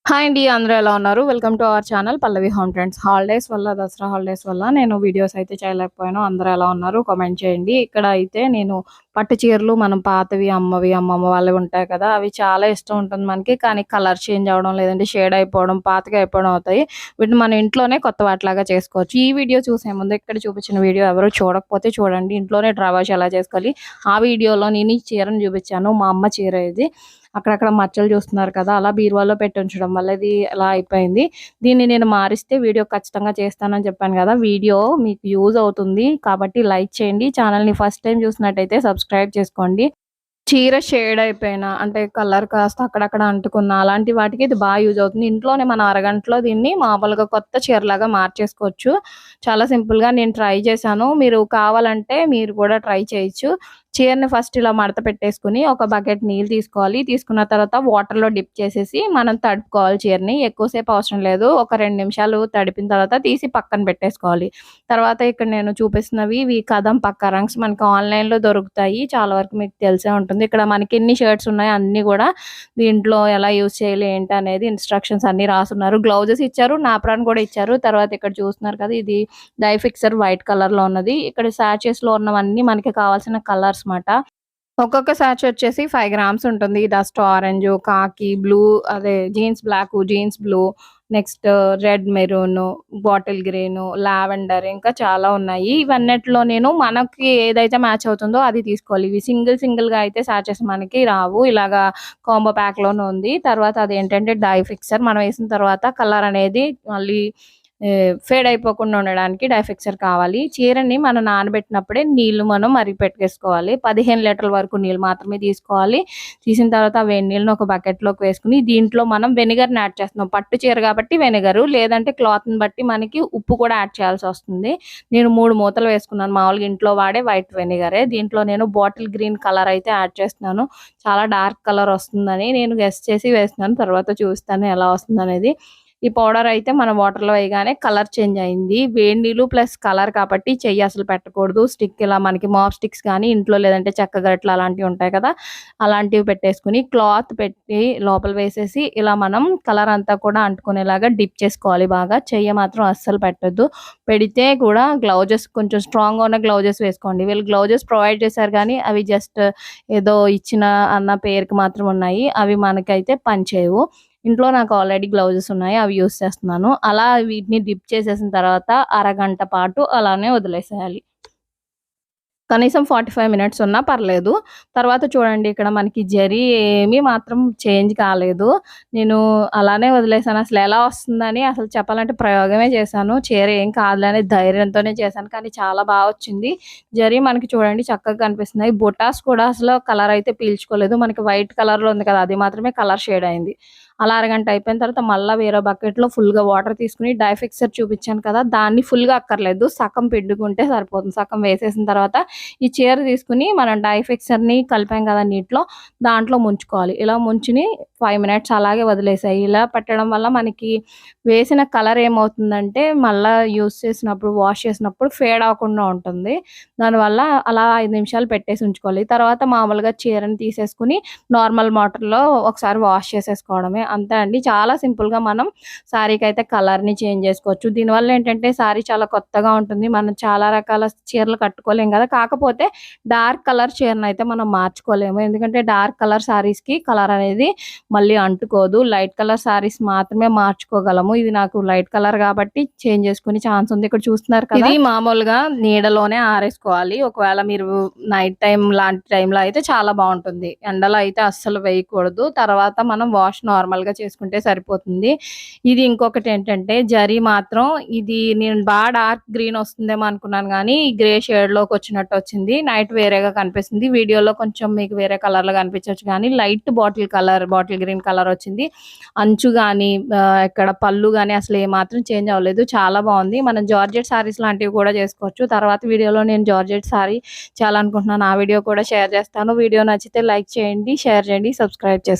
Hi అండి. అందరూ ఎలా ఉన్నారు? Welcome to our channel Pallavi home trends. Holidays వల్ల దసరా హాలిడేస్ వల్ల నేను వీడియోస్ అయితే చేయలేకపోయాను. అందరూ ఎలా ఉన్నారు? కామెంట్ చేయండి. ఇక్కడ అయితే నేను పట్టు చీరలు మనం పాతవి అమ్మవి, అమ్మమ్మ వాళ్ళవి ఉంటాయి కదా! అవి చాలా ఇష్టం ఉంటుంది మనకి. కానీ కలర్ చేంజ్ అవ్వడం, లేదంటే షేడ్ అయిపోవడం, పాతగా అయిపోవడం అవుతాయి. వీటిని మన ఇంట్లోనే కొత్త వాటిలాగా చేసుకోవచ్చు. ఈ వీడియో చూసే ముందు ఇక్కడ చూపించిన వీడియో ఎవరు చూడకపోతే చూడండి. ఇంట్లోనే డ్రై వాష్ ఎలా చేసుకోవాలి. ఆ వీడియోలో నేను ఈ చీరను చూపించాను. మా అమ్మ చీర ఇది. అక్కడక్కడ మచ్చలు చూస్తున్నారు కదా! అలా బీరువాలో పెట్టి ఉంచడం వల్ల ఇది అలా అయిపోయింది. దీన్ని నేను మారిస్తే వీడియో ఖచ్చితంగా చేస్తానని చెప్పాను కదా! వీడియో మీకు యూజ్ అవుతుంది కాబట్టి లైక్ చేయండి. ఛానల్‌ని ఫస్ట్ టైం చూసినట్టయితే సబ్స్క్రైబ్ చేసుకోండి. చీర షేడ్ అయిపోయినా అంటే కలర్ కాస్త అక్కడక్కడ అంటుకున్న అలాంటి వాటికి ఇది బాగా యూజ్ అవుతుంది. ఇంట్లోనే మనం అరగంటలో దీన్ని మామూలుగా కొత్త చీరలాగా మార్చేసుకోవచ్చు. చాలా సింపుల్‌గా నేను ట్రై చేశాను. మీరు కావాలంటే మీరు కూడా ట్రై చేయొచ్చు. చీరని ఫస్ట్ ఇలా మడత పెట్టేసుకొని ఒక బకెట్ నీళ్ళు తీసుకోవాలి. తీసుకున్న తర్వాత వాటర్‌లో డిప్ చేసేసి మనం తడుపుకోవాలి చీరని. ఎక్కువసేపు అవసరం లేదు. ఒక 2 నిమిషాలు తడిపిన తర్వాత తీసి పక్కన పెట్టేసుకోవాలి. తర్వాత ఇక్కడ నేను చూపిస్తున్నవి ఇవి కదం పక్కా రంగ్స్ మనకి ఆన్‌లైన్‌లో దొరుకుతాయి. చాలా వరకు మీకు తెలిసే ఉంటుంది. ఇక్కడ మనకి ఎన్ని షర్ట్స్ ఉన్నాయో అన్నీ కూడా దీంట్లో ఎలా యూజ్ చేయాలి ఏంటి అనేది ఇన్‌స్ట్రక్షన్స్ అన్నీ రాసున్నారు. గ్లౌజెస్ ఇచ్చారు. నాప్రాన్ కూడా ఇచ్చారు. తర్వాత ఇక్కడ చూస్తున్నారు కదా! ఇది డై ఫిక్సర్ వైట్ కలర్‌లో ఉన్నది. ఇక్కడ సాచెస్‌లో ఉన్నవన్నీ మనకి కావాల్సిన కలర్స్ మాట. ఒక్కొక్క సాచె వచ్చేసి 5 గ్రామ్స్ ఉంటుంది. డస్ట్ ఆరెంజ్, కాకి, బ్లూ అదే jeans black, jeans blue, next red maroon, bottle green, lavender ఇంకా చాలా ఉన్నాయి. ఇవన్నిటిలో నేను మనకి ఏదైతే మ్యాచ్ అవుతుందో అది తీసుకోవాలి. ఇవి సింగిల్‌గా అయితే సాచెస్ మనకి రావు. ఇలాగా కాంబో ప్యాక్‌లోనే ఉంది. తర్వాత అదేంటంటే డై ఫిక్సర్ మనం వేసిన తర్వాత కలర్ అనేది మళ్ళీ ఫేడ్ అయిపోకుండా ఉండడానికి డై ఫిక్సర్ కావాలి. చీరని మనం నానబెట్టినప్పుడే నీళ్లు మనం మరిగిపెట్టేసుకోవాలి. 15 లీటర్ల వరకు నీళ్ళు మాత్రమే తీసుకోవాలి. తీసిన తర్వాత ఆ వేడి నీళ్ళని ఒక బకెట్‌లోకి వేసుకొని దీంట్లో మనం వెనిగర్‌ని యాడ్ చేస్తున్నాం. పట్టు చీర కాబట్టి వెనిగరు, లేదంటే క్లాత్‌ని బట్టి మనకి ఉప్పు కూడా యాడ్ చేయాల్సొస్తుంది. నేను 3 మూతలు వేసుకున్నాను. మామూలుగా ఇంట్లో వాడే వైట్ వెనిగరే. దీంట్లో నేను బాటిల్ గ్రీన్ కలర్ అయితే యాడ్ చేస్తున్నాను. చాలా డార్క్ కలర్ వస్తుందని నేను గెస్ చేసి వేస్తున్నాను. తర్వాత చూస్తాను ఎలా వస్తుందనేది. ఈ పౌడర్ అయితే మనం వాటర్‌లో వేయగానే కలర్ చేంజ్ అయింది. వేడి నీళ్ళు ప్లస్ కలర్ కాబట్టి చెయ్యి అసలు పెట్టకూడదు. స్టిక్ ఇలా మనకి మాప్ స్టిక్స్ కానీ ఇంట్లో లేదంటే చెక్క గరిటెలు అలాంటివి ఉంటాయి కదా! అలాంటివి పెట్టేసుకొని క్లాత్ పెట్టి లోపల వేసేసి ఇలా మనం కలర్ అంతా కూడా అంటుకునేలాగా డిప్ చేసుకోవాలి బాగా. చెయ్యి మాత్రం అస్సలు పెట్టొద్దు. పెడితే కూడా గ్లౌజెస్ కొంచెం స్ట్రాంగ్‌గా ఉన్న గ్లౌజెస్ వేసుకోండి. వీళ్ళు గ్లౌజెస్ ప్రొవైడ్ చేశారు కానీ అవి జస్ట్ ఏదో ఇచ్చిన అన్న పేరుకి మాత్రం ఉన్నాయి. అవి మనకైతే పనిచేయవు. ఇంట్లో నాకు ఆల్రెడీ గ్లౌజెస్ ఉన్నాయి. అవి యూజ్ చేస్తున్నాను. అలా వీటిని డిప్ చేసేసిన తర్వాత అరగంట పాటు అలానే వదిలేసేయాలి. కనీసం 45 మినిట్స్ ఉన్నా పర్లేదు. తర్వాత చూడండి ఇక్కడ మనకి జరీ ఏమీ మాత్రం చేంజ్ కాలేదు. నేను అలానే వదిలేసాను. అసలు ఎలా వస్తుందని అసలు చెప్పాలంటే ప్రయోగమే చేశాను. చీర ఏం కాదులే అనే ధైర్యంతోనే చేశాను. కానీ చాలా బా వచ్చింది. జరీ మనకి చూడండి చక్కగా కనిపిస్తున్నాయి. బుటాస్ కూడా అసలు కలర్ అయితే పీల్చుకోలేదు. మనకి వైట్ కలర్‌లో ఉంది కదా! అది మాత్రమే కలర్ షేడ్ అయింది. అలా అరగంట అయిపోయిన తర్వాత మళ్ళా వేరే బకెట్‌లో ఫుల్‌గా వాటర్ తీసుకొని డై ఫిక్సర్ చూపించాను కదా! దాన్ని ఫుల్‌గా అక్కర్లేదు. సగం పిండుకుంటే సరిపోతుంది. సగం వేసేసిన తర్వాత ఈ చీర తీసుకొని మనం డై ఫిక్సర్‌ని కలిపాం కదా నీటిలో, దాంట్లో ముంచుకోవాలి. ఇలా ముంచుని 5 మినిట్స్ అలాగే వదిలేసాయి. ఇలా పెట్టడం వల్ల మనకి వేసిన కలర్ ఏమవుతుందంటే మళ్ళా యూజ్ చేసినప్పుడు, వాష్ చేసినప్పుడు ఫేడ్ అవ్వకుండా ఉంటుంది. దానివల్ల అలా 5 నిమిషాలు పెట్టేసి ఉంచుకోవాలి. తర్వాత మామూలుగా చీరని తీసేసుకొని నార్మల్ వాటర్‌లో ఒకసారి వాష్ చేసేసుకోవడమే. అంతే అండి. చాలా సింపుల్‌గా మనం శారీకైతే కలర్‌ని చేంజ్ చేసుకోవచ్చు. దీనివల్ల ఏంటంటే శారీ చాలా కొత్తగా ఉంటుంది. మనం చాలా రకాల చీరలు కట్టుకోలేం కదా! కాకపోతే డార్క్ కలర్ చీరనైతే మనం మార్చుకోలేము. ఎందుకంటే డార్క్ కలర్ శారీస్‌కి కలర్ అనేది మళ్ళీ అంటుకోదు. లైట్ కలర్ శారీస్ మాత్రమే మార్చుకోగలము. ఇది నాకు లైట్ కలర్ కాబట్టి చేంజ్ చేసుకునే ఛాన్స్ ఉంది. ఇక్కడ చూస్తున్నారు కదా! ఇది మామూలుగా నీడలోనే ఆరేసుకోవాలి. ఒకవేళ మీరు నైట్ టైమ్ లాంటి టైంలో అయితే చాలా బావుంటుంది. ఎండలో అయితే అస్సలు వేయకూడదు. తర్వాత మనం వాష్ నార్మల్‌గా చేసుకుంటే సరిపోతుంది. ఇది ఇంకొకటేంటంటే జరీ మాత్రం ఇది నేను డార్క్ గ్రీన్ వస్తుందేమో అనుకున్నాను గానీ గ్రే షేడ్‌లోకి వచ్చినట్టు వచ్చింది. నైట్ వేరేగా కనిపిస్తుంది. వీడియోలో కొంచెం మీకు వేరే కలర్‌లో కనిపించొచ్చు కానీ లైట్ బాటిల్ గ్రీన్ కలర్ వచ్చింది. అంచు గాని ఇక్కడ పళ్ళు గాని అసలు ఏమాత్రం చేంజ్ అవ్వలేదు. చాలా బావుంది. మనం జార్జెట్ సారీస్ లాంటివి కూడా చేసుకోవచ్చు. తర్వాత వీడియోలో నేను జార్జెట్ సారీ చేయాలనుకుంటున్నాను. ఆ వీడియో కూడా షేర్ చేస్తాను. వీడియో నచ్చితే లైక్ చేయండి, షేర్ చేయండి, సబ్స్క్రైబ్ చేసుకోండి.